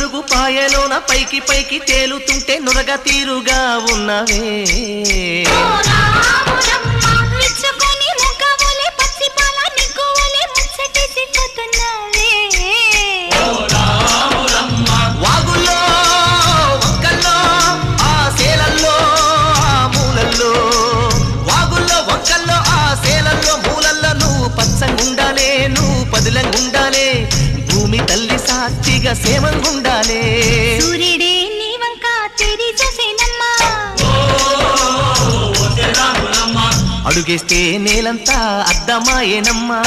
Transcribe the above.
పరుగు పాయలోన పైకి పైకి తేలుతుంటే నురగ తీరుగా ఉన్నవే వాగుల్లో వంకల్లో ఆ సేలల్లో ఆ మూలల్లో వాగుల్లో వంకల్లో ఆ సేలల్లో మూలల్లో నువ్వు పచ్చంగుండాలే నువ్వు పదిలంగుండాలే భూమి తల్లి సాక్షిగా సేవంగుండాలే సూర్యుడే నీ వంక తెరి చూసేనమ్మా అడుగేస్తే నేలంతా అద్దమాయేనమ్మా